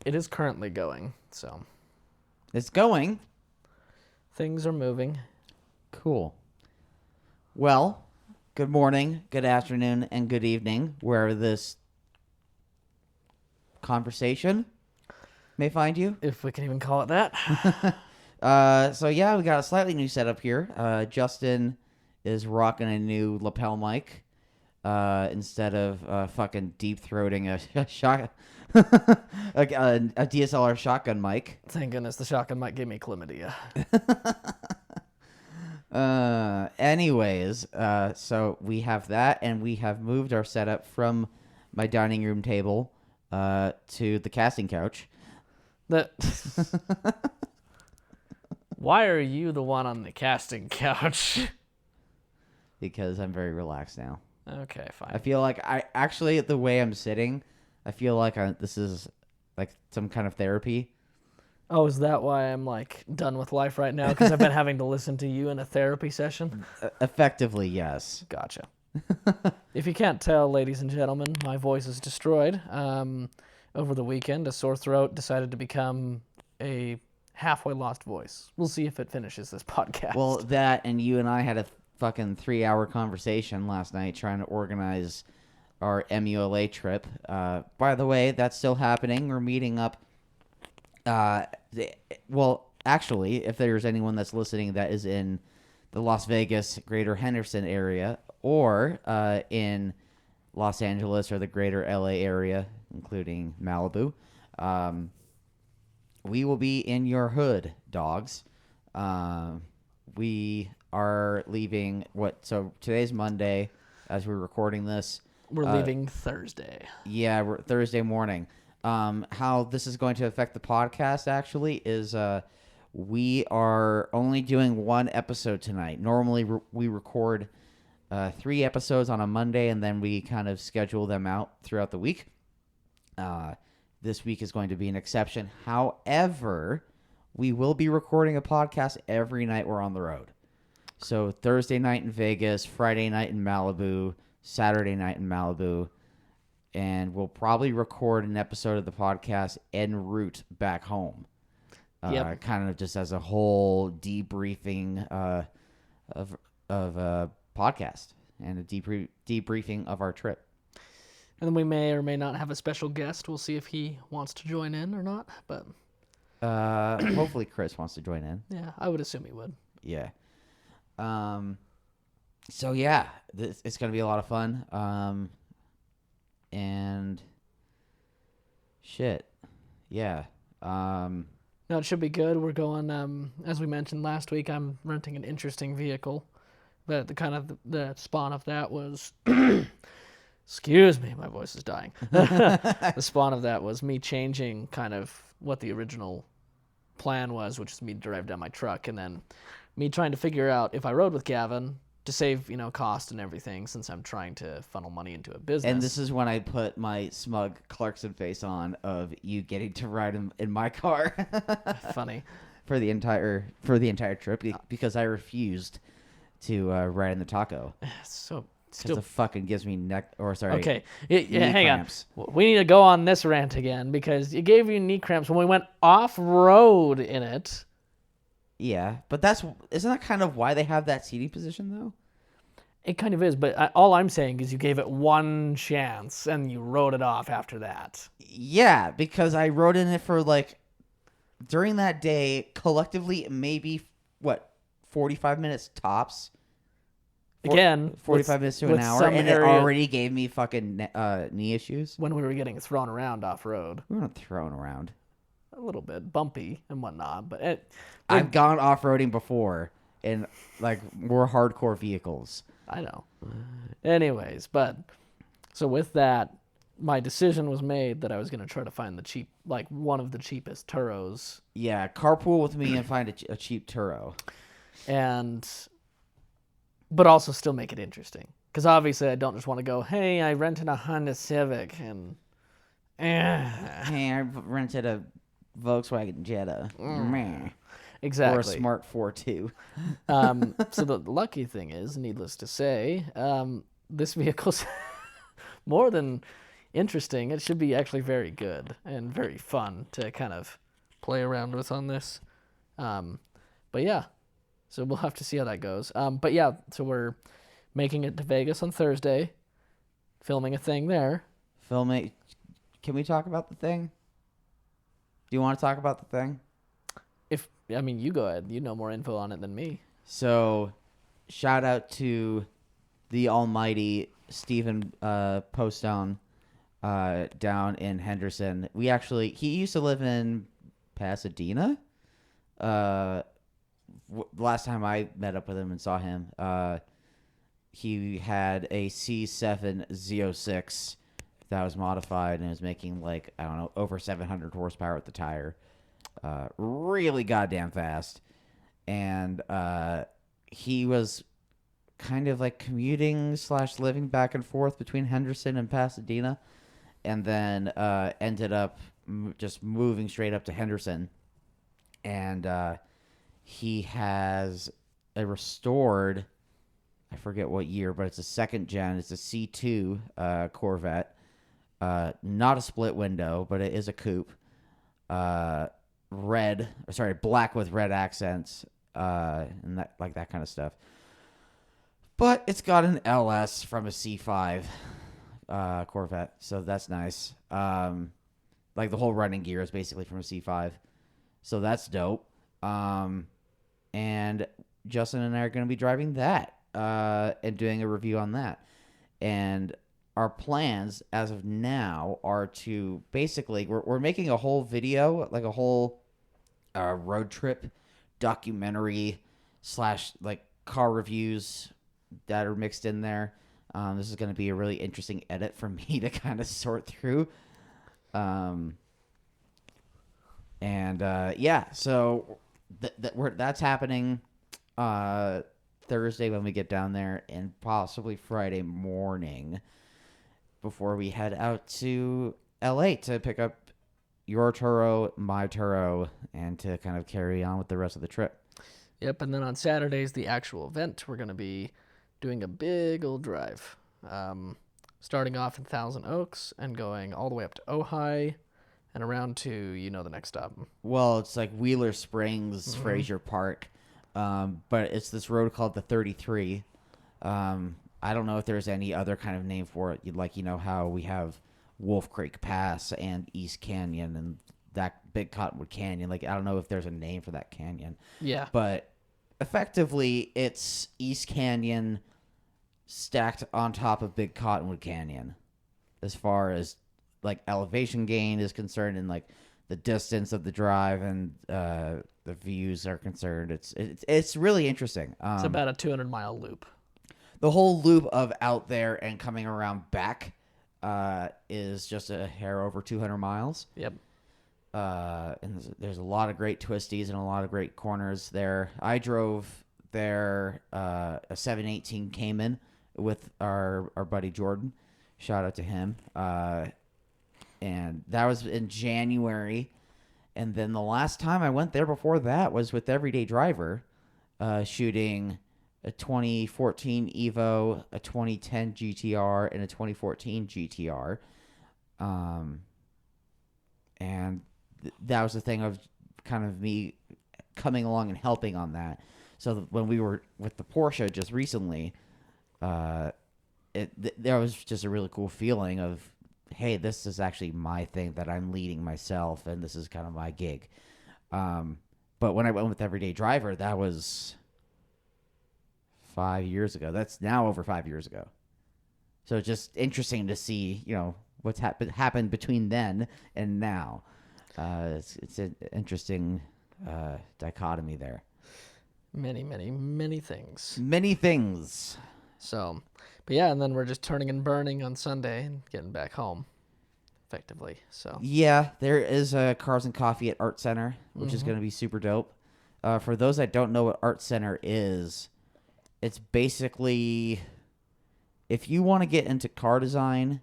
It is currently going, so It's going. things are moving. Cool. Well, good morning, good afternoon, and good evening, wherever this conversation may find you. If we can even call it that. So yeah, we got a slightly new setup here. Justin is rocking a new lapel mic instead of fucking deep throating a shot, a DSLR shotgun mic. Thank goodness the shotgun might give me chlamydia. Anyways, so we have that, and we have moved our setup from my dining room table to the casting couch. That. Why are you the one on the casting couch? Because I'm very relaxed now. Okay, fine. I feel like the way I'm sitting, I feel like this is like some kind of therapy. Oh, is that why I'm like done with life right now? Because I've been having to listen to you in a therapy session? Effectively, yes. Gotcha. If you can't tell, ladies and gentlemen, my voice is destroyed. Over the weekend, a sore throat decided to become a halfway lost voice. We'll see if it finishes this podcast. Well, that and you and I had a fucking 3-hour conversation last night trying to organize our MULA trip. By the way, that's still happening. We're meeting up. Well, actually, if there's anyone that's listening that is in the Las Vegas, Greater Henderson area, or in Los Angeles or the Greater LA area, including Malibu, we will be in your hood, dogs. We are leaving. So today's Monday, as we're recording this. We're leaving Thursday. Yeah, we're Thursday morning. How this is going to affect the podcast actually is we are only doing one episode tonight. Normally we record 3 episodes on a Monday, and then we kind of schedule them out throughout the week. This week is going to be an exception. However, we will be recording a podcast every night we're on the road. So Thursday night in Vegas, Friday night in Malibu, Saturday night in Malibu, and we'll probably record an episode of the podcast en route back home. Yep. Kind of just as a whole debriefing of podcast and a debriefing of our trip. And then we may or may not have a special guest. We'll see if he wants to join in or not. But hopefully Chris wants to join in. yeah, I would assume he would. Yeah. So yeah, it's going to be a lot of fun. And shit. Yeah. No, it should be good. We're going, as we mentioned last week, I'm renting an interesting vehicle. But the spawn of that was... Excuse me, my voice is dying. The spawn of that was me changing kind of what the original plan was, which is me to drive down my truck, and then me trying to figure out if I rode with Gavin to save, cost and everything, since I'm trying to funnel money into a business. And this is when I put my smug Clarkson face on of you getting to ride in my car. Funny. For the entire trip, because I refused to ride in the Taco. So Because it fucking gives me Okay, knee hang cramps. on. We need to go on this rant again, because it gave you knee cramps when we went off-road in it. Yeah, but isn't that kind of why they have that seating position, though? It kind of is, but all I'm saying is you gave it one chance, and you rode it off after that. Yeah, because I rode in it for, during that day, collectively, maybe, 45 minutes tops? Again, 45 minutes to an hour, and it already gave me fucking knee issues. When we were getting thrown around off-road. We weren't thrown around. A little bit bumpy and whatnot, but I've gone off-roading before in more hardcore vehicles. I know. Anyways, so with that, my decision was made that I was going to try to find one of the cheapest Turos. Yeah, carpool with me and find a cheap Turo. But also still make it interesting. Because obviously I don't just want to go, hey, I rented a Honda Civic and... Hey, I rented a Volkswagen Jetta. Exactly. Or a Smart 4.2. So the lucky thing is, needless to say, this vehicle's more than... interesting. It should be actually very good and very fun to kind of play around with on this. But yeah, so we'll have to see how that goes. But yeah, so we're making it to Vegas on Thursday, filming a thing there. Filming. Can we talk about the thing? Do you want to talk about the thing? You go ahead. You know more info on it than me. So, shout out to the almighty Stephen Postone down in Henderson. He used to live in Pasadena. Last time I met up with him and saw him, he had a C7 Z06 that was modified and was making over 700 horsepower at the tire. Really goddamn fast. And he was kind of like commuting / living back and forth between Henderson and Pasadena, and then ended up just moving straight up to Henderson. And he has a restored, I forget what year, but it's a second gen. It's a C2 Corvette. Not a split window, but it is a coupe. Black with red accents, and that kind of stuff. But it's got an LS from a C5 Corvette, so that's nice. The whole running gear is basically from a C5, so that's dope. And Justin and I are going to be driving that and doing a review on that. And our plans as of now are to basically we're making a whole video, like a whole road trip documentary / car reviews that are mixed in there. This is going to be a really interesting edit for me to kind of sort through. So that's happening Thursday when we get down there, and possibly Friday morning before we head out to LA to pick up your Turo, my Turo, and to kind of carry on with the rest of the trip. Yep, and then on Saturday's the actual event. We're going to be doing a big old drive, starting off in Thousand Oaks and going all the way up to Ojai and around to, the next stop. Well, it's like Wheeler Springs, Fraser Park, but it's this road called the 33. I don't know if there's any other kind of name for it. How we have Wolf Creek Pass and East Canyon and that Big Cottonwood Canyon. I don't know if there's a name for that canyon. Yeah. But effectively, it's East Canyon stacked on top of Big Cottonwood Canyon as far as elevation gain is concerned, and the distance of the drive and the views are concerned. It's really interesting. It's about a 200-mile loop. The whole loop of out there and coming around back is just a hair over 200 miles. Yep. And there's a lot of great twisties and a lot of great corners there. I drove there a 718 Cayman with our buddy Jordan. Shout out to him. And that was in January. And then the last time I went there before that was with Everyday Driver, shooting a 2014 Evo, a 2010 GTR, and a 2014 GTR. And that was the thing of kind of me coming along and helping on that. So when we were with the Porsche just recently, there was just a really cool feeling of, hey, this is actually my thing that I'm leading myself, and this is kind of my gig. But when I went with Everyday Driver, that was 5 years ago. That's now over 5 years ago. So it's just interesting to see, what's happened between then and now. It's an interesting dichotomy there. Many, many, many things. Many things. So, but yeah, and then we're just turning and burning on Sunday and getting back home, effectively. So yeah, there is a Cars and Coffee at Art Center, which is going to be super dope. For those that don't know what Art Center is, it's basically, if you want to get into car design,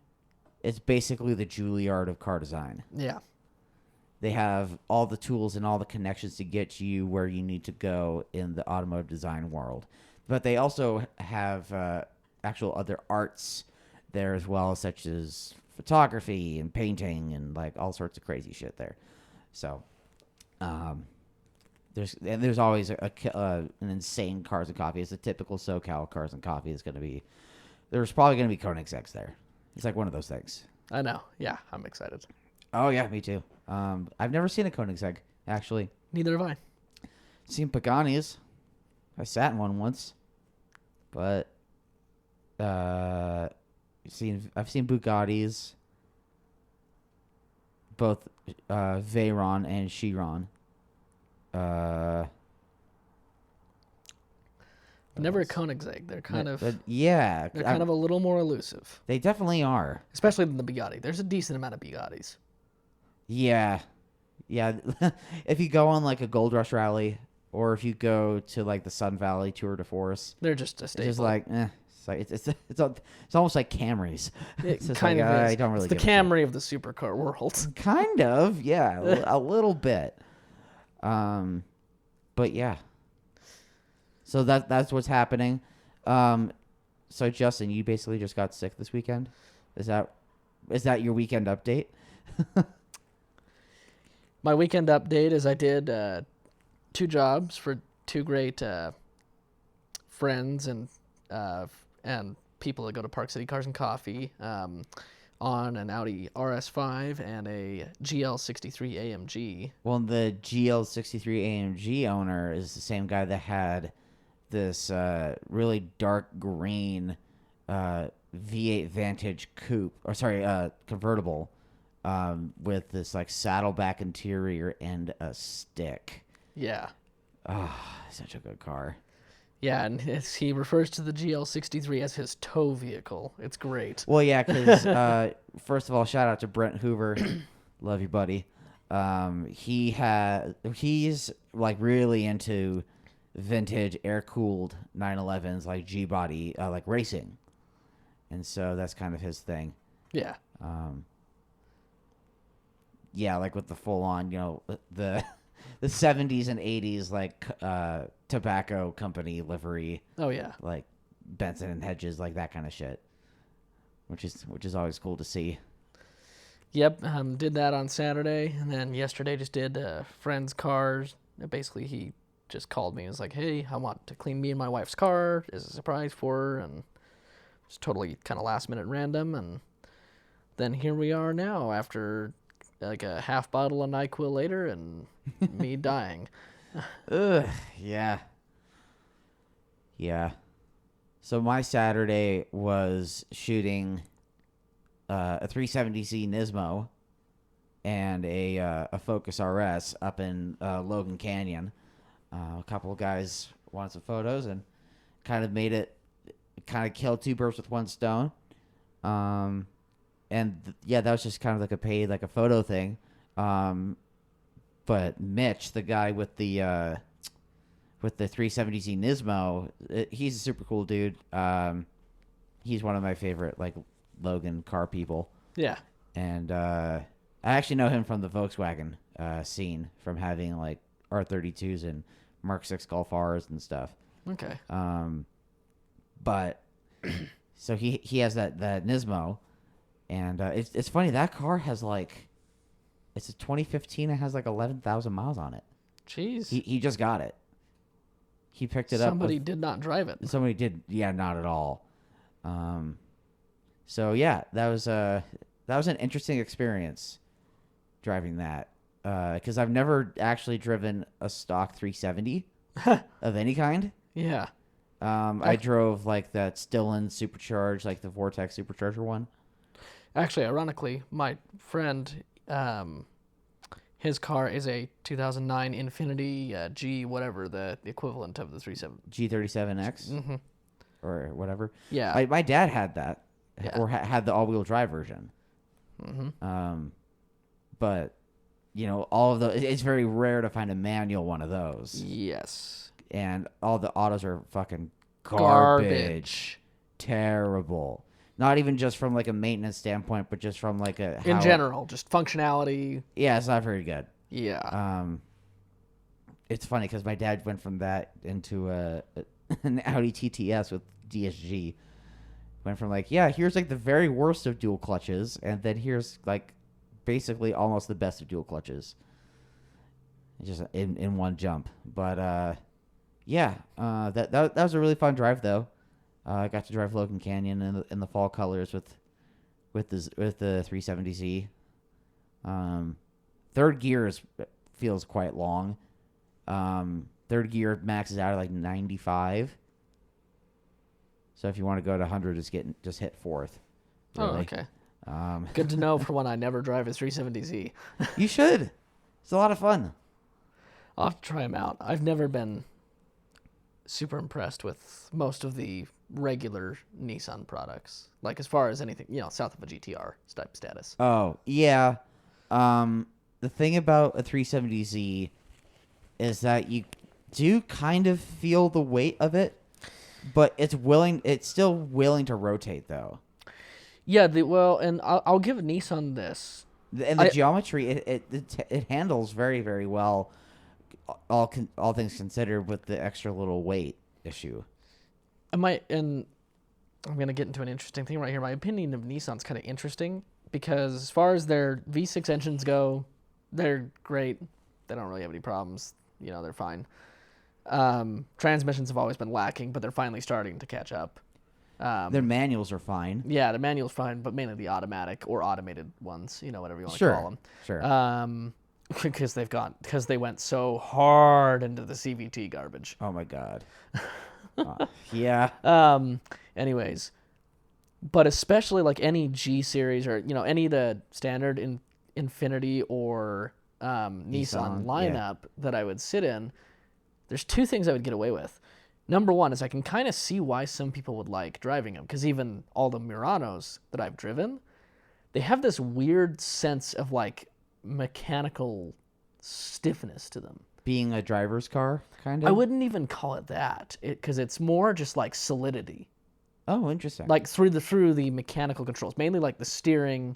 it's basically the Juilliard of car design. Yeah. They have all the tools and all the connections to get you where you need to go in the automotive design world. But they also have actual other arts there as well, such as photography and painting and like all sorts of crazy shit there. So, there's always an insane Cars and Coffee. It's a typical SoCal Cars and Coffee. Is going to be there's probably going to be Koenigsegg's there. It's like one of those things. I know. Yeah, I'm excited. Oh yeah, me too. I've never seen a Koenigsegg actually. Neither have I. Seen Pagani's. I sat in one once, but I've seen Bugattis, both Veyron and Chiron. Never a Koenigsegg. They're kind of yeah. They're kind of a little more elusive, They definitely are. especially than the Bugatti. There's a decent amount of Bugattis. Yeah, yeah. If you go on like a Gold Rush rally, or if you go to like the Sun Valley Tour de Force, They're just a it's staple. just like It's like it's almost like Camrys. It It's just kind like, of is. I don't really It's the give a shit. Camry of the supercar world. Kind of, yeah, a little bit. But yeah. So that's what's happening. So Justin, you basically just got sick this weekend. Is that your weekend update? My weekend update is I did 2 jobs for 2 great friends and people that go to Park City Cars and Coffee on an Audi RS5 and a GL63 AMG. Well, the GL63 AMG owner is the same guy that had this really dark green V8 Vantage coupe, convertible, with this like saddleback interior and a stick. Yeah. Oh, such a good car. Yeah, and he refers to the GL63 as his tow vehicle. It's great. Well, yeah, because first of all, shout out to Brent Hoover, love you, buddy. He's like really into vintage air cooled 911s, like G body, like racing, and so that's kind of his thing. Yeah. Yeah, like with the full on, the 70s and 80s like tobacco company livery. Oh yeah. Like Benson and Hedges, like that kind of shit, which is always cool to see. Yep. Did that on Saturday, and then yesterday just did friends' cars. Basically, he just called me and was like, "Hey, I want to clean me and my wife's car as a surprise for her," and it's totally kind of last minute random. And then here we are now after like a half bottle of NyQuil later and me dying. Ugh, yeah. Yeah. So my Saturday was shooting a 370Z Nismo and a Focus RS up in Logan Canyon. A couple of guys wanted some photos and kind of killed 2 birds with 1 stone. Yeah, that was just kind of like a photo thing. But Mitch, the guy with the 370Z Nismo, he's a super cool dude. He's one of my favorite like Logan car people. Yeah. And I actually know him from the Volkswagen scene, from having like R32s and Mark 6 Golf Rs and stuff. Okay. But so he has that Nismo, and it's funny, that car has like, it's a 2015. It has like 11,000 miles on it. Jeez. He just got it. He picked it up. Somebody did not drive it. Somebody did. Yeah, not at all. So yeah, that was an interesting experience driving that, because I've never actually driven a stock 370 of any kind. Yeah. I drove like that Stillen supercharged, like the Vortex supercharger one. Actually, ironically, my friend, his car is a 2009 Infiniti G, whatever the equivalent of the 370. G37X, Mm-hmm. or whatever. Yeah. My dad had that, Yeah. or had the all-wheel drive version. Mm-hmm. But all of those, it's very rare to find a manual one of those. Yes. And all the autos are fucking garbage. Terrible. Not even just from like a maintenance standpoint, but just from like In general, just functionality. Yeah, it's not very good. Yeah. It's funny because my dad went from that into an Audi TTS with DSG, Went from like, yeah, here's like the very worst of dual clutches, and then here's like basically almost the best of dual clutches. Just in one jump. But yeah, that was a really fun drive though. I got to drive Logan Canyon in the fall colors with the 370Z. Third gear feels quite long. Third gear maxes out at like 95. So if you want to go to 100, just hit fourth. Really. Oh, okay. Good to know for when I never drive a 370Z. You should. It's a lot of fun. I'll have to try them out. I've never been super impressed with most of the regular Nissan products. Like as far as anything, south of a GTR type status. Oh, yeah. The thing about a 370Z is that you do kind of feel the weight of it, but it's still willing to rotate though. Yeah, and I'll give Nissan this. And the geometry, it handles very, very well, all things considered, with the extra little weight issue. And I'm going to get into an interesting thing right here. My opinion of Nissan's kind of interesting because as far as their V6 engines go, they're great. They don't really have any problems. They're fine. Transmissions have always been lacking, but they're finally starting to catch up. Their manuals are fine. Yeah, the manual's fine, but mainly the automatic or automated ones, whatever you want to call them. Sure. Because they went so hard into the CVT garbage. Oh my God. Yeah. Anyways, but especially like any G series or any of the standard Infiniti or Nissan lineup that I would sit in, there's two things I would get away with. Number one is I can kind of see why some people would like driving them, because even all the Muranos that I've driven, they have this weird sense of like mechanical stiffness to them. Being a driver's car, kind of? I wouldn't even call it that, because it's more just like solidity. Oh, interesting. Like through the mechanical controls, mainly like the steering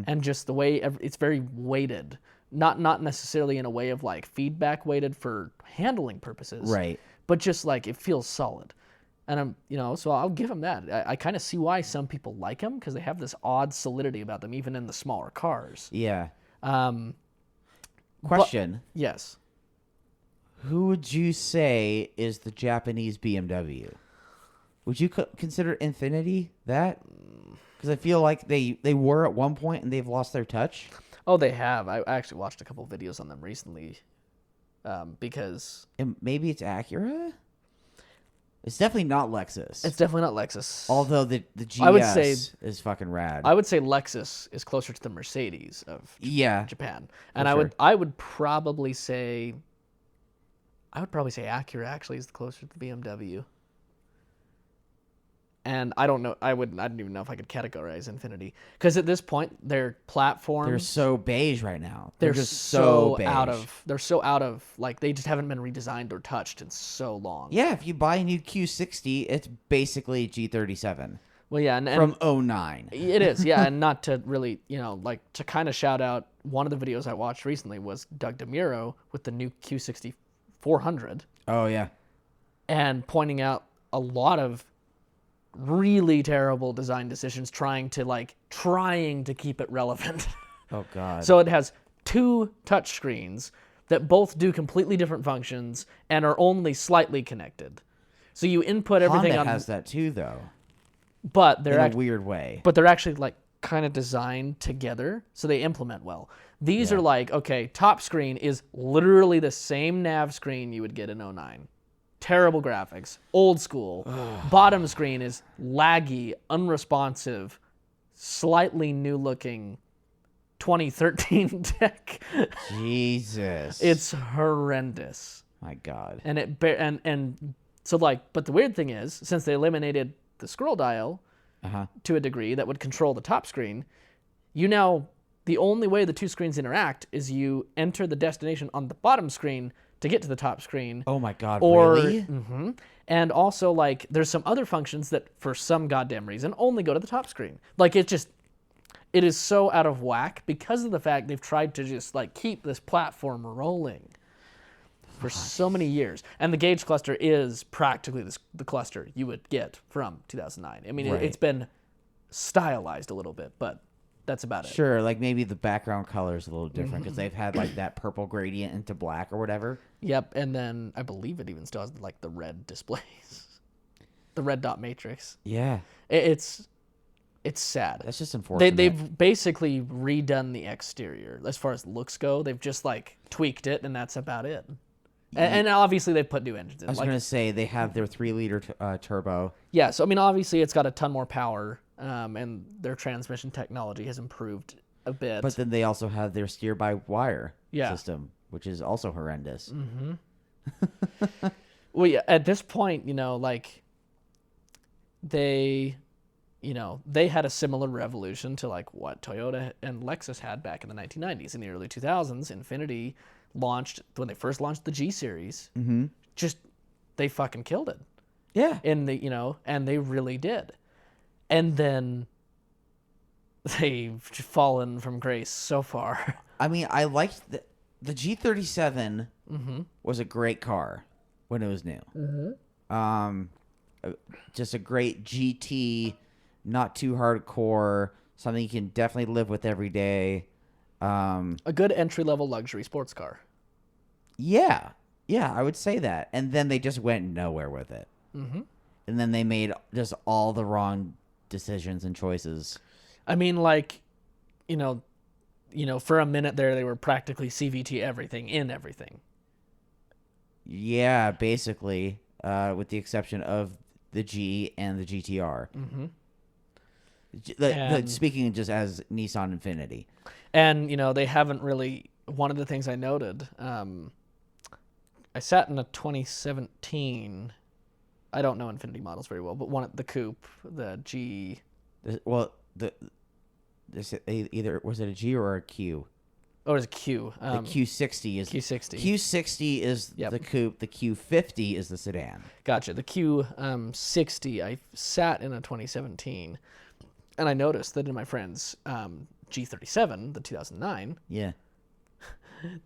and just the way it's very weighted. Not necessarily in a way of like feedback weighted for handling purposes. Right. But just like it feels solid. And so I'll give them that. I kind of see why some people like them, because they have this odd solidity about them, even in the smaller cars. Yeah. Question. Yes. Who would you say is the Japanese BMW? Would you consider Infiniti that? Because I feel like they were at one point and they've lost their touch. Oh, they have. I actually watched a couple of videos on them recently, because... And maybe it's Acura? It's definitely not Lexus. It's definitely not Lexus. Although the GS I would say, is fucking rad. I would say Lexus is closer to the Mercedes of Japan. And I would probably say... Acura actually is closer to the BMW. And I don't know. I didn't even know if I could categorize Infiniti, because at this point their platforms, they're so beige right now. They're just so beige. They're so out of, like, they just haven't been redesigned or touched in so long. Yeah, if you buy a new Q60, it's basically G37. Well, yeah, and from 09. It is, yeah, and not to really, like, to kind of shout out, one of the videos I watched recently was Doug DeMuro with the new Q60 400. Oh yeah, and pointing out a lot of really terrible design decisions trying to keep it relevant. Oh God. So it has two touch screens that both do completely different functions and are only slightly connected. So you input everything Honda on... has that too, though. But they're in a weird way. But they're actually like kind of designed together, so they implement well. These are like, okay, top screen is literally the same nav screen you would get in 09. Terrible graphics, old school. Bottom screen is laggy, unresponsive, slightly new-looking 2013 tech. Jesus. It's horrendous. My God. And so like, but the weird thing is, since they eliminated the scroll dial to a degree that would control the top screen, the only way the two screens interact is you enter the destination on the bottom screen to get to the top screen. Oh my God, really? Mm-hmm. And also, like, there's some other functions that, for some goddamn reason, only go to the top screen. Like, it is so out of whack because of the fact they've tried to just, like, keep this platform rolling. for so many years. And the gauge cluster is practically the cluster you would get from 2009. I mean, Right. it's been stylized a little bit, but that's about it. Sure, like maybe the background color is a little different because they've had like that purple gradient into black or whatever. Yep, and then I believe it even still has like the red displays, the red dot matrix. Yeah, It's sad. that's just unfortunate. They've basically redone the exterior as far as looks go. They've just like tweaked it, and that's about it. And obviously they put new engines in. I was gonna say they have their 3-liter turbo. Yeah, so I mean, obviously it's got a ton more power, and their transmission technology has improved a bit. But then they also have their steer-by-wire Yeah. system, which is also horrendous. Well, yeah, at this point, like they had a similar revolution to like what Toyota and Lexus had back in the 1990s. In the early 2000s, Infiniti launched, when they first launched the G series, just they fucking killed it. Yeah. And they really did. And then they've fallen from grace so far. I mean, I liked the G37 was a great car when it was new. Just a great GT, not too hardcore, something you can definitely live with every day. A good entry-level luxury sports car. Yeah, I would say that. And then they just went nowhere with it. And then they made just all the wrong decisions and choices. I mean, like, for a minute there, they were practically CVT everything in everything. Yeah, basically, with the exception of the G and the GTR. Speaking just as Nissan Infiniti. And, they haven't really... One of the things I noted, I sat in a 2017... I don't know Infiniti models very well, but the coupe, the G... Either was it a G or a Q? Oh, it was a Q. The Q60 is Q60. Q60 is the coupe. The Q50 is the sedan. Gotcha. The Q60, I sat in a 2017, and I noticed that in my friend's G37, the 2009, Yeah.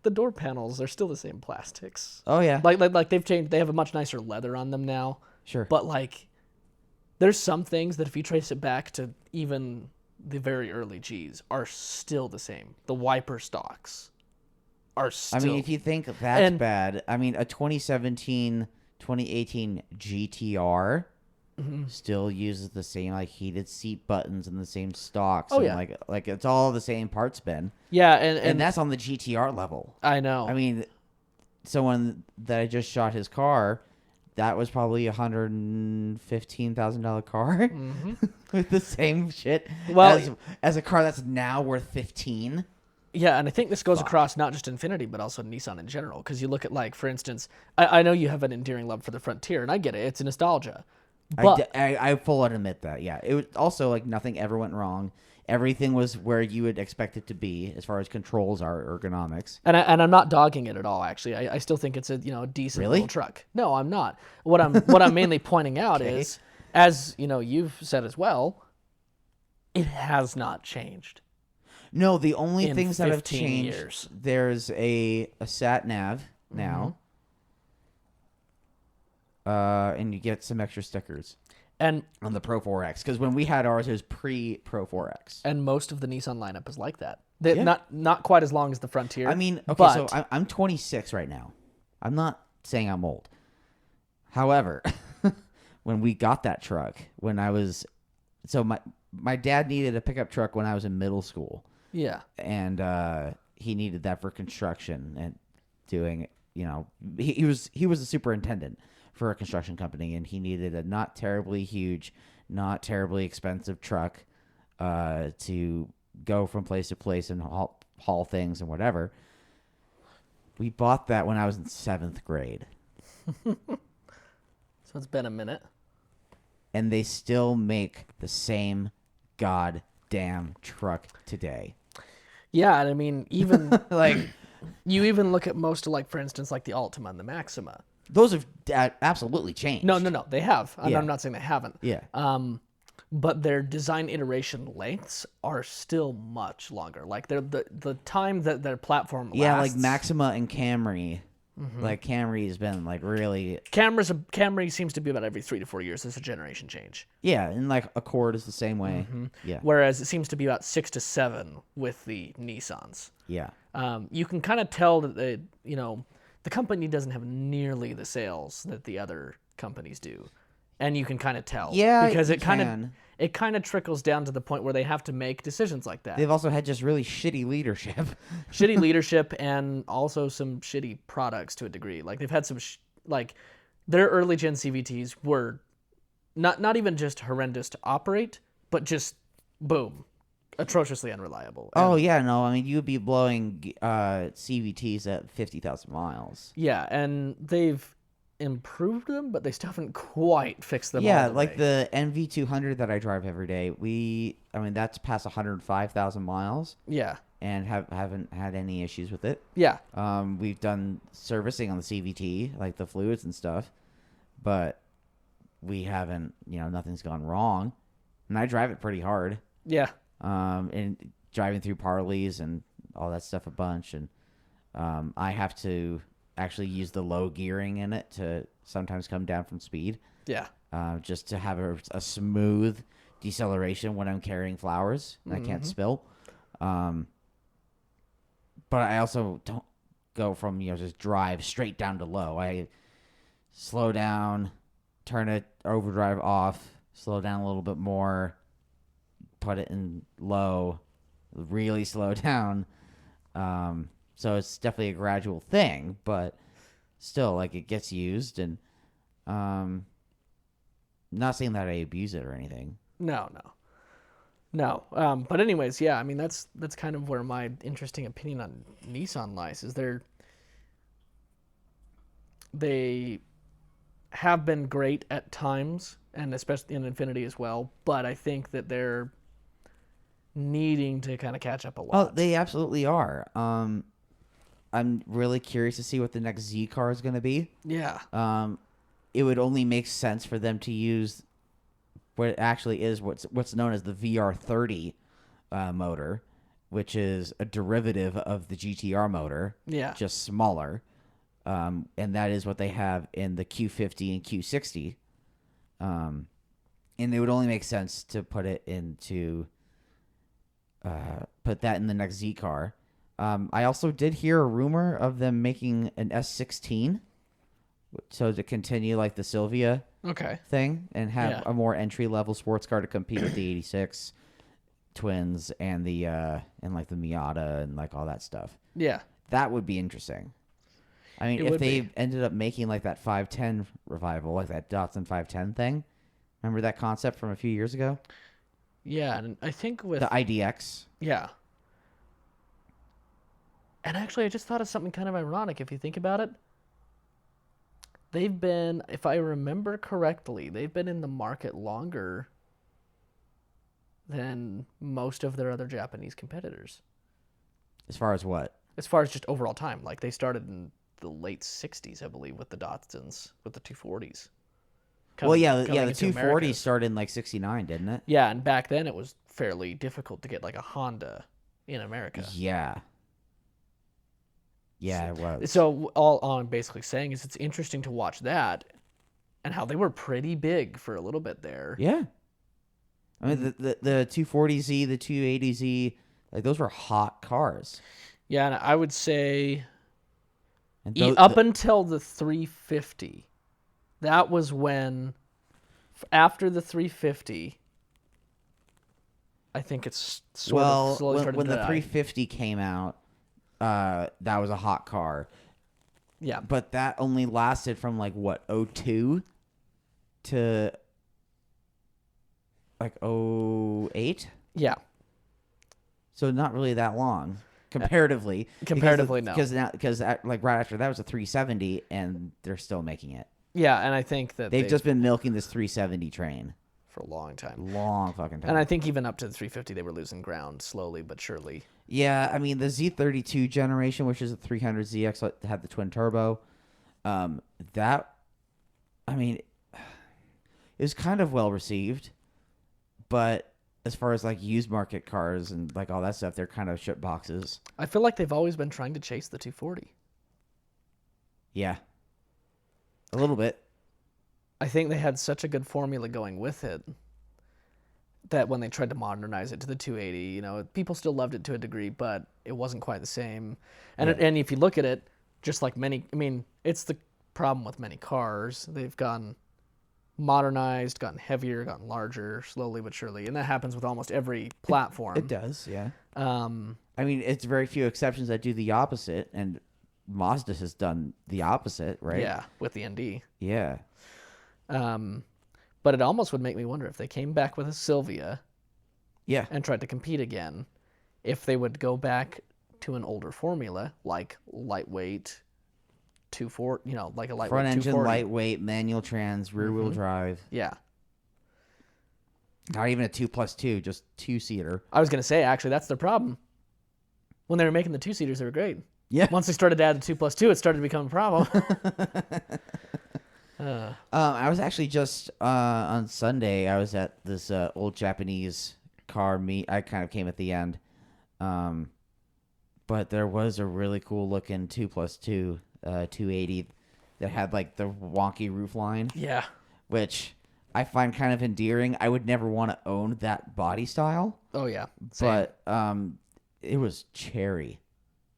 the door panels are still the same plastics. Oh yeah. Like they've changed. They have a much nicer leather on them now. Sure. But like, there's some things that if you trace it back to even the very early Gs are still the same. The wiper stalks are still... I mean, if you think that's bad, I mean, a 2017, 2018 GTR still uses the same, like, heated seat buttons and the same stalks. Oh, and yeah. Like, it's all the same parts bin. Yeah, And that's on the GTR level. I know. I mean, someone that I just shot his car... That was probably $115,000 car with the same shit as a car that's now worth $15,000. Yeah, and I think this goes across not just Infiniti, but also Nissan in general. Because you look at, like, for instance, I know you have an endearing love for the Frontier, and I get it. It's a nostalgia. But I full on admit that, yeah. It was also, like, nothing ever went wrong. Everything was where you would expect it to be as far as controls are, ergonomics. And I'm not dogging it at all. Actually, I still think it's a decent little truck. No, I'm not. What I'm mainly pointing out is, as you've said as well, it has not changed. No, the only things that have 15 changed. years. There's a sat nav now, and you get some extra stickers. And on the Pro 4X, because when we had ours, it was pre-Pro 4X. And most of the Nissan lineup is like that. Not quite as long as the Frontier. I mean, okay, but... so I'm 26 right now. I'm not saying I'm old. However, when we got that truck, when I was... So my dad needed a pickup truck when I was in middle school. Yeah. And he needed that for construction and doing, he was a superintendent for a construction company, and he needed a not terribly huge, not terribly expensive truck to go from place to place and haul things and whatever. We bought that when I was in 7th grade. So it's been a minute. And they still make the same goddamn truck today. Yeah, and I mean, even like, you even look at most of, like, for instance, like the Altima and the Maxima. Those have absolutely changed. No, they have. Yeah. I'm not saying they haven't. Yeah. But their design iteration lengths are still much longer. Like, they're the time that their platform lasts. Yeah, like Maxima and Camry Like Camry has been like really Camry seems to be about every 3 to 4 years. There's a generation change. yeah, and like Accord is the same way. Yeah, Whereas it seems to be about 6 to 7 with the Nissans. yeah. You can kind of tell that the company doesn't have nearly the sales that the other companies do, and you can kind of tell. Yeah, because you it kind of trickles down to the point where they have to make decisions like that. They've also had just really shitty leadership. Shitty leadership and also some shitty products to a degree. Like they've had some like their early gen CVTs were not even just horrendous to operate, but just boom, atrociously unreliable. Oh yeah, no, I mean you would be blowing CVTs at 50,000 miles. Yeah, and they've improved them, but they still haven't quite fixed them. Yeah, all the like way. the NV200 that I drive every day. I mean that's past 105,000 miles. Yeah, And haven't had any issues with it. yeah, We've done servicing on the CVT, like the fluids and stuff, but we haven't, nothing's gone wrong. And I drive it pretty hard. yeah. And driving through Parleys and all that stuff a bunch. And I have to actually use the low gearing in it to sometimes come down from speed. Yeah. Just to have a smooth deceleration when I'm carrying flowers and I can't spill. But I also don't go from, just drive straight down to low. I slow down, turn it overdrive off, slow down a little bit more, put it in low, really slow down. So it's definitely a gradual thing, but still, like, it gets used, and not saying that I abuse it or anything. No. But anyways, yeah. I mean, that's kind of where my interesting opinion on Nissan lies. Is they have been great at times, and especially in Infinity as well. But I think that they're needing to kind of catch up a lot. Oh, they absolutely are. I'm really curious to see what the next Z car is going to be. Yeah. It would only make sense for them to use what actually is what's known as the VR30 motor, which is a derivative of the GTR motor. Yeah. Just smaller. And that is what they have in the Q50 and Q60. And it would only make sense to put it into put that in the next Z car. I also did hear a rumor of them making an S16, so to continue like the Sylvia thing and have a more entry level sports car to compete with the 86 twins and the and like the Miata and like all that stuff. Yeah, that would be interesting. I mean, if they ended up making like that 510 revival, like that Datsun 510 thing, remember that concept from a few years ago? Yeah, and I think with the IDX. Yeah. And actually, I just thought of something kind of ironic if you think about it. They've been, if I remember correctly, they've been in the market longer than most of their other Japanese competitors. As far as what? As far as just overall time. Like, they started in the late 60s, I believe, with the Datsuns, with the 240s. The 240s started in like 69, didn't it? Yeah, and back then it was fairly difficult to get like a Honda in America. Yeah. Yeah, it was. So all I'm basically saying is it's interesting to watch that and how they were pretty big for a little bit there. Yeah. I mean, the 240Z, the 280Z, like those were hot cars. Yeah, and I would say up until the 350, that was when, after the 350, I think it's slowly started when to the die. 350 came out, that was a hot car. Yeah. But that only lasted from like what, 02 to like 08? Yeah. So not really that long comparatively. Comparatively, no. Because like right after that was a 370 and they're still making it. Yeah, and I think that they've just been milking this 370 train for a long time. Long fucking time. And I think even up to the 350 they were losing ground slowly but surely. Yeah, I mean the Z32 generation, which is a 300ZX that had the twin turbo, that, I mean, it was kind of well received, but as far as like used market cars and like all that stuff, they're kind of shit boxes. I feel like they've always been trying to chase the 240. Yeah. A little bit. I think they had such a good formula going with it that when they tried to modernize it to the 280, people still loved it to a degree, but it wasn't quite the same. And and if you look at it, just like it's the problem with many cars. They've gotten modernized, gotten heavier, gotten larger, slowly but surely, and that happens with almost every platform. It does, yeah. It's very few exceptions that do the opposite, and Mazda has done the opposite, right? Yeah, with the ND. Yeah. But it almost would make me wonder if they came back with a Silvia, yeah, and tried to compete again, if they would go back to an older formula like lightweight, 240, like a lightweight front engine, 240. lightweight, manual trans, rear wheel drive. Yeah. Not even a 2+2, just 2-seater. I was gonna say actually that's their problem. When they were making the 2-seaters, they were great. Yeah. Once they started to add the 2+2, it started to become a problem. I was actually just on Sunday. I was at this old Japanese car meet. I kind of came at the end, but there was a really cool looking 2+2 280 that had like the wonky roof line. Yeah, which I find kind of endearing. I would never want to own that body style. Oh yeah, same. But it was cherry.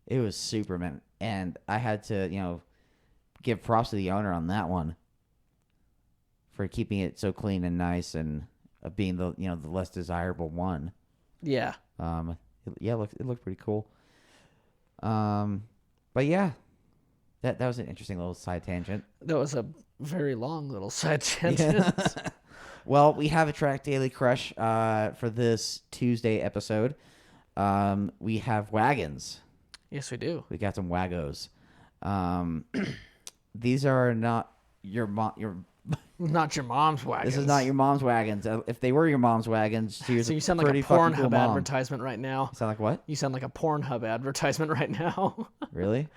It was Superman, and I had to give props to the owner on that one for keeping it so clean and nice and being the the less desirable one. Yeah. It looked pretty cool. But yeah, that was an interesting little side tangent. That was a very long little side tangent. Yeah. Well, we have a Track Daily Crush for this Tuesday episode. We have wagons. Yes, we do. We got some Wagos. These are not your not your mom's wagons. This is not your mom's wagons. If they were your mom's wagons, so you sound like a Pornhub advertisement right now. You sound like what? You sound like a Pornhub advertisement right now. Really?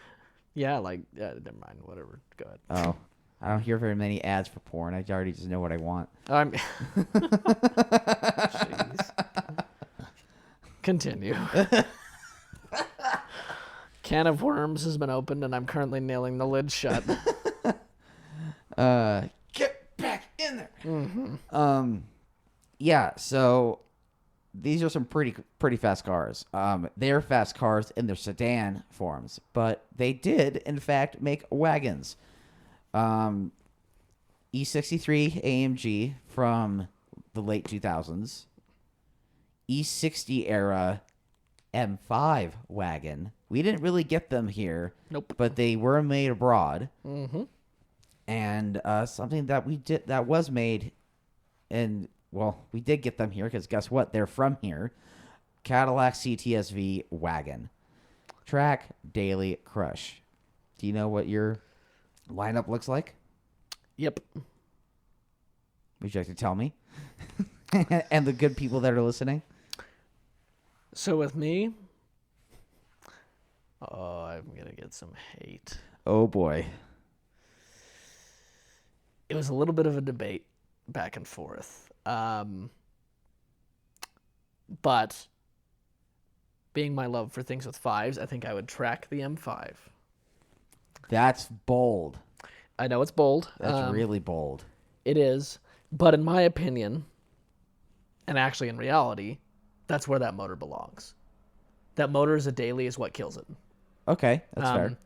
Yeah, never mind. Whatever. Go ahead. Oh, I don't hear very many ads for porn. I already just know what I want. Jeez. Continue. Can of worms has been opened, and I'm currently nailing the lid shut. Get back in there. Mm-hmm. Yeah. So these are some pretty fast cars. They're fast cars in their sedan forms, but they did in fact make wagons. E63 AMG from the late 2000s. E60 era M5 wagon. We didn't really get them here. Nope. But they were made abroad. Mm-hmm. And something that was made, and we did get them here because guess what? They're from here. Cadillac CTS-V wagon. Track Daily Crush. Do you know what your lineup looks like? Yep. Would you like to tell me? And the good people that are listening? So with me, I'm going to get some hate. Oh, boy. It was a little bit of a debate back and forth. But being my love for things with fives, I think I would track the M5. That's bold. I know it's bold. That's really bold. It is. But in my opinion, and actually in reality, that's where that motor belongs. That motor as a daily is what kills it. Okay, that's fair.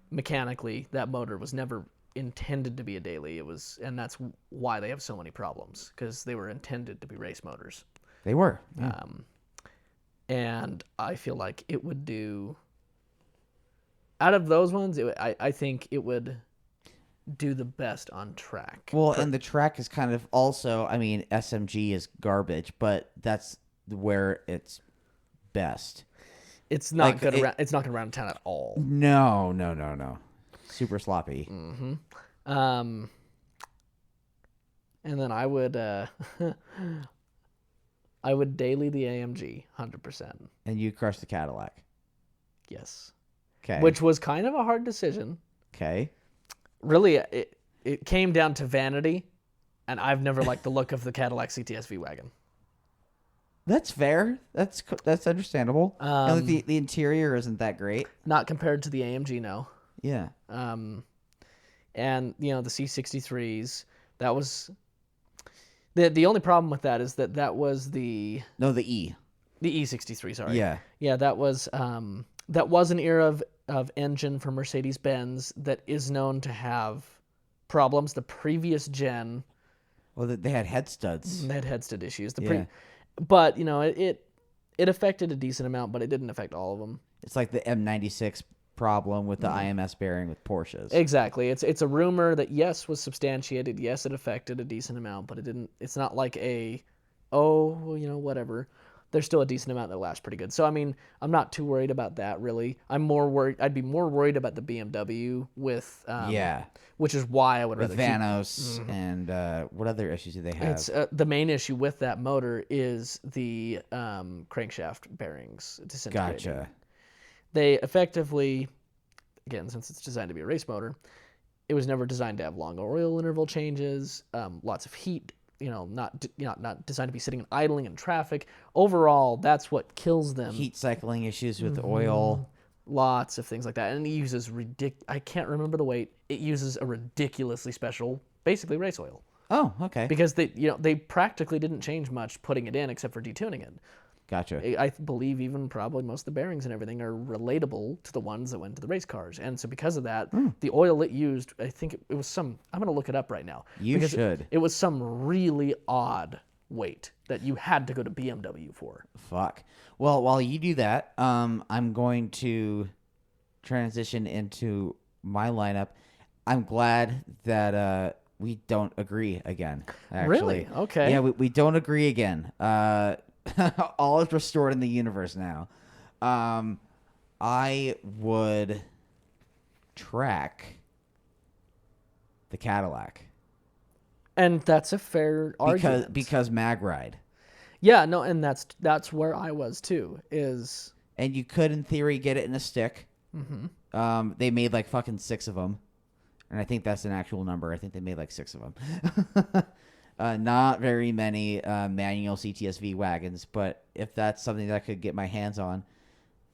Mechanically, that motor was never intended to be a daily. And that's why they have so many problems, because they were intended to be race motors. They were. Yeah. And I feel like it would do, out of those ones, I think it would do the best on track. Well, and the track is kind of also, SMG is garbage, but that's where it's best. It's not good. It's not going around town at all. No. Super sloppy. Mm-hmm. And then I would daily the AMG 100%. And you crush the Cadillac. Yes. Okay. Which was kind of a hard decision. Okay. Really, it came down to vanity, and I've never liked the look of the Cadillac CTS-V wagon. That's fair. That's understandable. The interior isn't that great. Not compared to the AMG, no. Yeah. and the C63s. That was the only problem with that is that was the E63. Sorry. Yeah. That was an era of engine for Mercedes-Benz that is known to have problems. The previous gen. Well, they had head studs. They had head stud issues. But it affected a decent amount, but it didn't affect all of them. It's like the M96 problem with the IMS bearing with Porsches. Exactly. It's a rumor that yes was substantiated. Yes, it affected a decent amount, but it didn't. It's not like whatever. There's still a decent amount that lasts pretty good. So I mean, I'm not too worried about that really. I'm more worried. I'd be more worried about the BMW with which is why I would rather Vanos and what other issues do they have? It's the main issue with that motor is the crankshaft bearings disintegrating. Gotcha. They effectively, again, since it's designed to be a race motor, it was never designed to have long oil interval changes, lots of heat. Not designed to be sitting and idling in traffic. Overall, that's what kills them. Heat cycling issues with oil. Lots of things like that. And it uses I can't remember the weight. It uses a ridiculously special, basically race oil. Oh, okay. Because they practically didn't change much putting it in except for detuning it. Gotcha. I believe even probably most of the bearings and everything are relatable to the ones that went to the race cars. And so because of that, the oil it used, I think it was I'm going to look it up right now. You should. It was some really odd weight that you had to go to BMW for. Fuck. Well, while you do that, I'm going to transition into my lineup. I'm glad that we don't agree again, actually. Really? Okay. Yeah, we don't agree again. All is restored in the universe now. I would track the Cadillac. And that's a fair argument. Because mag ride. Yeah, no, and that's where I was too. And you could, in theory, get it in a stick. Mm-hmm. They made like fucking 6 of them. And I think that's an actual number. I think they made like 6 of them. Not very many manual CTS-V wagons, but if that's something that I could get my hands on,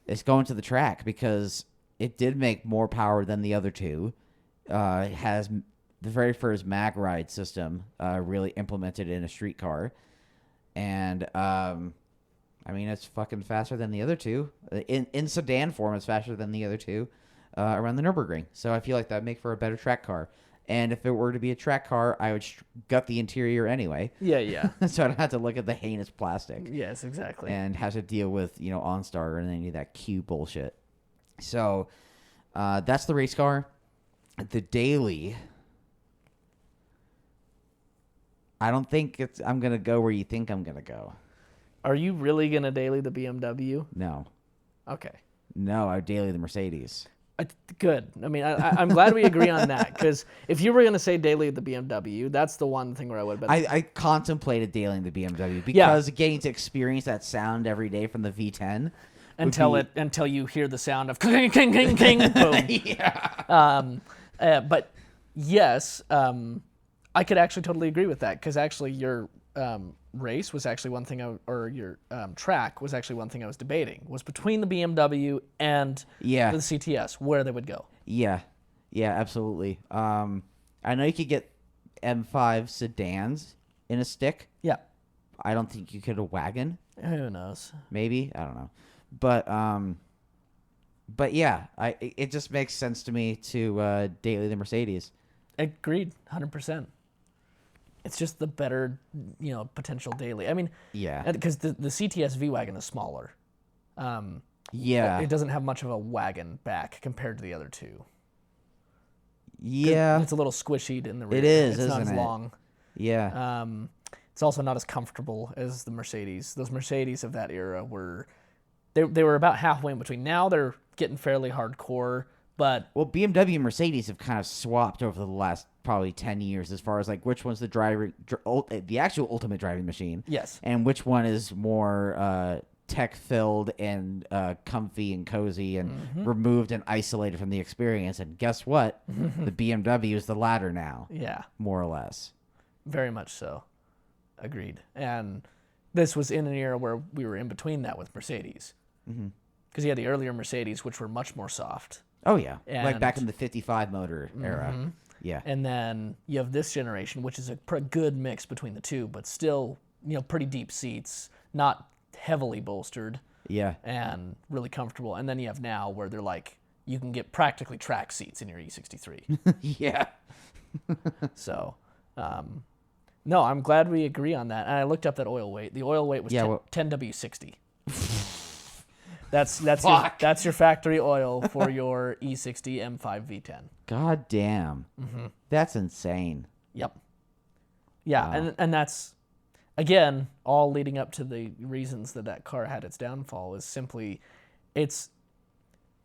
it's going to the track because it did make more power than the other two. It has the very first mag ride system really implemented in a street car. And, I mean, it's fucking faster than the other two. In sedan form, it's faster than the other two around the Nürburgring. So I feel like that would make for a better track car. And if it were to be a track car, I would gut the interior anyway. Yeah. So I don't have to look at the heinous plastic. Yes, exactly. And have to deal with, OnStar and any of that Q bullshit. So that's the race car. The daily, I don't think I'm going to go where you think I'm going to go. Are you really going to daily the BMW? No. Okay. No, I would daily the Mercedes. Good. I mean, I'm glad we agree on that, because if you were going to say daily the BMW, that's the one thing where I would. But I contemplated dailing the BMW because getting to experience that sound every day from the V10 until you hear the sound of king, king, king, king, boom. Yeah. But yes, I could actually totally agree with that, because actually your race was actually one thing, your track was actually one thing I was debating, was between the BMW and the CTS, where they would go. Yeah, absolutely. I know you could get M5 sedans in a stick. Yeah. I don't think you could a wagon. Who knows? Maybe, I don't know. But yeah, it just makes sense to me to daily the Mercedes. Agreed, 100%. It's just the better, potential daily. I mean, because the CTS-V wagon is smaller. It doesn't have much of a wagon back compared to the other two. Yeah. It's a little squishy in the rear. It is, it's isn't not as it? long. Yeah. It's also not as comfortable as the Mercedes. Those Mercedes of that era were about halfway in between. Now they're getting fairly hardcore, but BMW and Mercedes have kind of swapped over the last probably 10 years as far as like which one's the actual ultimate driving machine. Yes. And which one is more tech filled and comfy and cozy and removed and isolated from the experience. And guess what? The BMW is the latter now. Yeah. More or less. Very much so. Agreed. And this was in an era where we were in between that with Mercedes. Because you had the earlier Mercedes, which were much more soft. Oh, yeah. Like back in the 55 motor era. Yeah. And then you have this generation, which is a good mix between the two, but still, pretty deep seats, not heavily bolstered. Yeah. And really comfortable. And then you have now where they're like, you can get practically track seats in your E63. Yeah. So, no, I'm glad we agree on that. And I looked up that oil weight. The oil weight was 10W60. That's your factory oil for your E60 M5 V10. God damn. Mm-hmm. That's insane. Yep. Yeah, wow. And that's, again, all leading up to the reasons that car had its downfall is simply,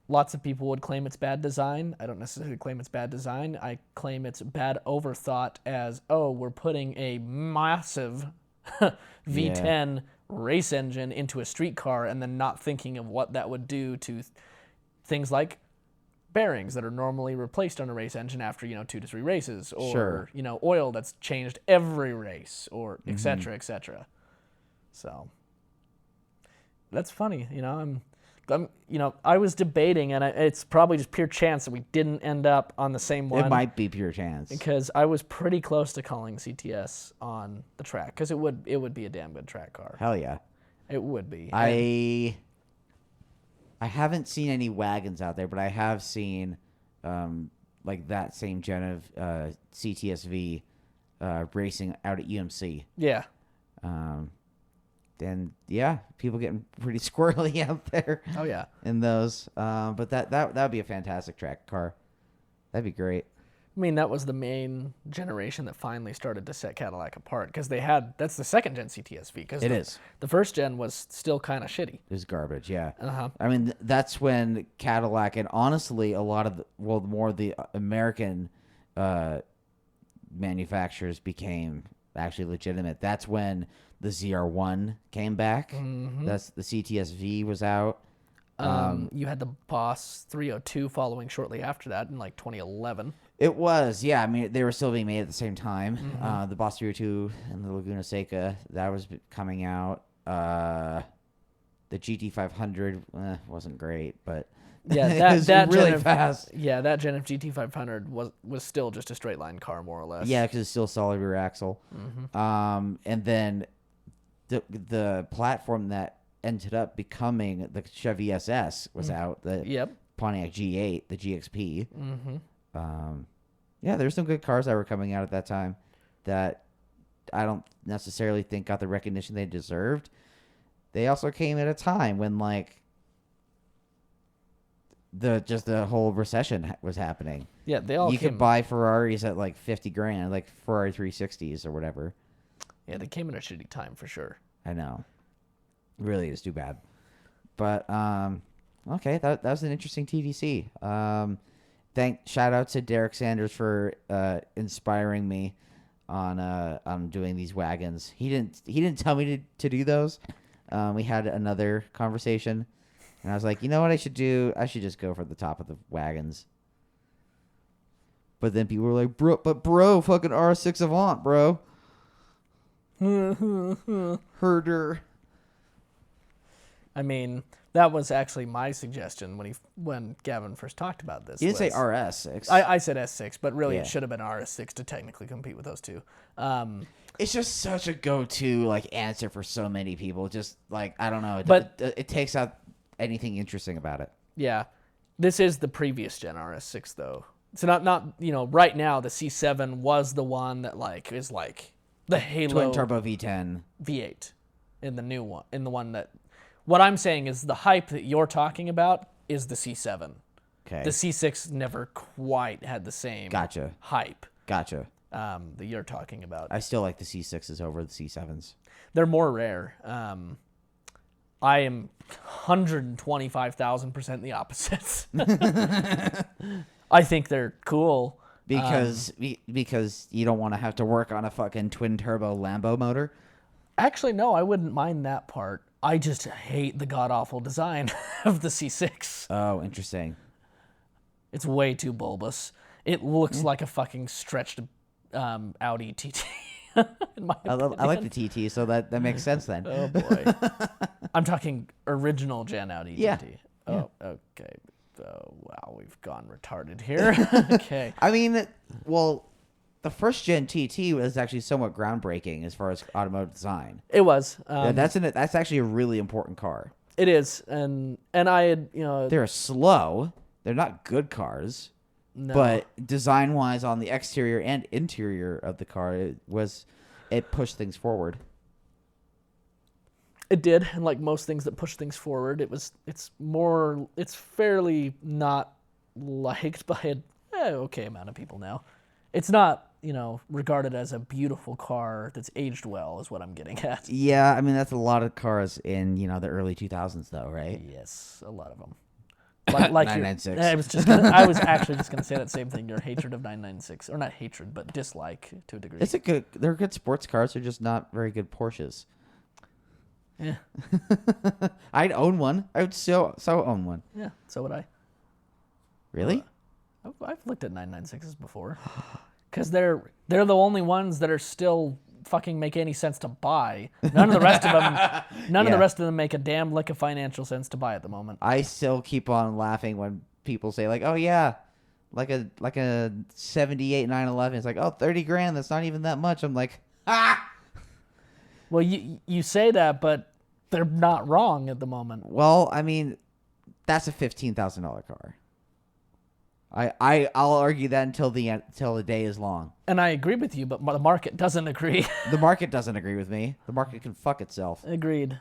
lots of people would claim it's bad design. I don't necessarily claim it's bad design. I claim it's bad overthought as, we're putting a massive V10 race engine into a street car and then not thinking of what that would do to things like bearings that are normally replaced on a race engine after 2 to 3 races, or oil that's changed every race, or et cetera, et cetera. So that's funny. I was debating, and it's probably just pure chance that we didn't end up on the same one. It might be pure chance, because I was pretty close to calling CTS on the track, because it would be a damn good track car. Hell yeah, it would be. I haven't seen any wagons out there, but I have seen like that same gen of CTS-V racing out at UMC. Yeah. And yeah, people getting pretty squirrely out there. Oh yeah. In those, but that would be a fantastic track car. That'd be great. I mean, that was the main generation that finally started to set Cadillac apart, because that's the second gen CTS-V. Because it is. The first gen was still kind of shitty. It was garbage, yeah. Uh-huh. I mean, that's when Cadillac, and honestly, a lot of more of the American manufacturers became actually legitimate. That's when the ZR1 came back. Mm-hmm. That's the CTS-V was out. You had the Boss 302 following shortly after that in like 2011. It was, yeah. I mean, they were still being made at the same time. Mm-hmm. The Boss 302 and the Laguna Seca, that was coming out. The GT500 wasn't great, but yeah, that really fast. Yeah, that gen of GT500 was still just a straight line car, more or less. Yeah, because it's still solid rear axle. Mm-hmm. And then the platform that ended up becoming the Chevy SS was out. The Pontiac G8, the GXP. Mm-hmm. Yeah, there's some good cars that were coming out at that time that I don't necessarily think got the recognition they deserved. They also came at a time when like the whole recession was happening. Yeah, you could buy Ferraris at like $50,000, like Ferrari 360s or whatever. Yeah, they came at a shitty time for sure. I know. It really is too bad. But okay, that was an interesting TVC. Shout out to Derek Sanders for inspiring me on doing these wagons. He didn't tell me to do those. We had another conversation, and I was like, you know what I should do? I should just go for the top of the wagons. But then people were like, bro, fucking RS6 Avant, bro. Herder. I mean, that was actually my suggestion when Gavin first talked about this. You didn't say RS6. I said S6, but really it should have been RS6 to technically compete with those two. It's just such a go-to like answer for so many people. Just like, I don't know, it takes out anything interesting about it. Yeah, this is the previous gen RS6 though. So not right now the C7 was the one that like is like the Halo twin turbo V10 V8 in the new one, in the one that. What I'm saying is the hype that you're talking about is the C7. Okay. The C6 never quite had the same hype. Gotcha. That you're talking about. I still like the C6s over the C7s. They're more rare. I am 125,000% the opposite. I think they're cool. Because you don't want to have to work on a fucking twin turbo Lambo motor? Actually, no, I wouldn't mind that part. I just hate the god-awful design of the C6. Oh, interesting. It's way too bulbous. It looks like a fucking stretched Audi TT. In my opinion. I like the TT, so that makes sense then. Oh, boy. I'm talking original Gen Audi TT. Oh, okay. Oh, wow, we've gone retarded here. Okay. I mean, Well, the first gen TT was actually somewhat groundbreaking as far as automotive design. It was. Yeah, that's actually a really important car. It is, and I had They're slow. They're not good cars, no. but design wise, on the exterior and interior of the car, it pushed things forward. It did, and like most things that push things forward, it's fairly not liked by an okay amount of people now. It's not, regarded as a beautiful car that's aged well, is what I'm getting at. Yeah, I mean that's a lot of cars in the early 2000s, though, right? Yes, a lot of them. Like 996. I was actually just gonna say that same thing. Your hatred of 996, or not hatred, but dislike to a degree. They're good sports cars. They're just not very good Porsches. Yeah. I'd own one. I would so own one. Yeah, so would I. Really? I've looked at 996s before, because they're the only ones that are still fucking make any sense to buy. None of the rest of them, of the rest of them make a damn lick of financial sense to buy at the moment. I still keep on laughing when people say like, "Oh yeah, like a 78 911." It's like, "Oh, 30 grand. That's not even that much." I'm like, ah. Well, you say that, but they're not wrong at the moment. Well, I mean, that's a $15,000 car. I'll argue that until the day is long. And I agree with you, but the market doesn't agree. The market doesn't agree with me. The market can fuck itself. Agreed.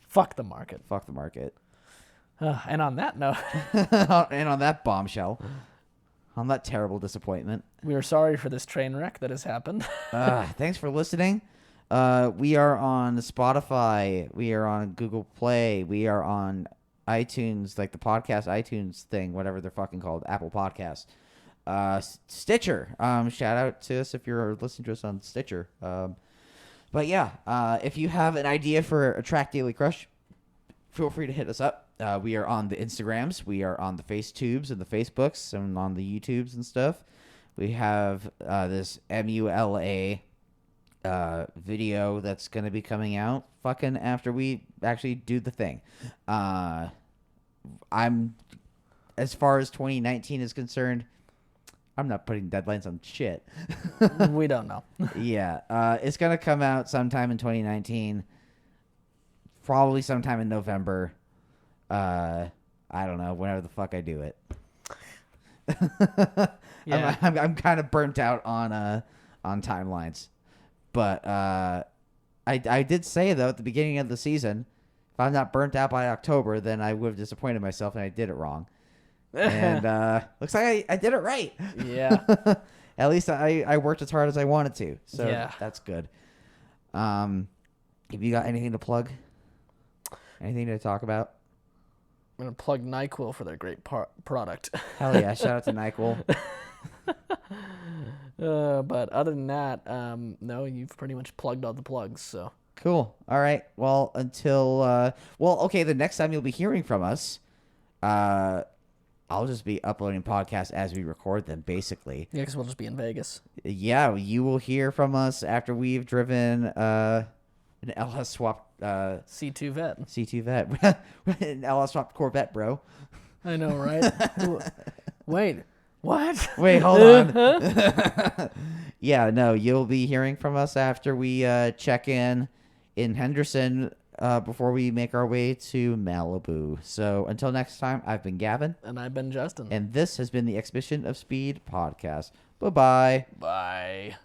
Fuck the market. Fuck the market. And on that note, and on that bombshell, on that terrible disappointment, we are sorry for this train wreck that has happened. Thanks for listening. We are on Spotify. We are on Google Play. We are on iTunes, like the podcast iTunes thing, whatever they're fucking called, Apple Podcasts. Stitcher. Shout out to us if you're listening to us on Stitcher. But yeah, if you have an idea for a Track Daily Crush, feel free to hit us up. We are on the Instagrams. We are on the FaceTubes and the Facebooks and on the YouTubes and stuff. We have this MULA video that's going to be coming out fucking after we actually do the thing. I'm, as far as 2019 is concerned, I'm not putting deadlines on shit. We don't know. Yeah. It's going to come out sometime in 2019, probably sometime in November. I don't know, whenever the fuck I do it. Yeah. I'm kind of burnt out on timelines. But I did say, though, at the beginning of the season, if I'm not burnt out by October, then I would have disappointed myself and I did it wrong. And looks like I did it right. Yeah. At least I worked as hard as I wanted to. So yeah. That's good. Have you got anything to plug? Anything to talk about? I'm going to plug NyQuil for their great product. Hell yeah. Shout out to NyQuil. But other than that, no, you've pretty much plugged all the plugs, so. Cool. All right. Well, okay, the next time you'll be hearing from us, I'll just be uploading podcasts as we record them, basically. Yeah, because we'll just be in Vegas. Yeah, you will hear from us after we've driven an LS swapped C2 Vet. C2 Vet. An LS swapped Corvette, bro. I know, right? Wait. What? Wait, hold on. Yeah, no, you'll be hearing from us after we check in Henderson before we make our way to Malibu. So until next time, I've been Gavin. And I've been Justin. And this has been the Exhibition of Speed podcast. Bye-bye. Bye.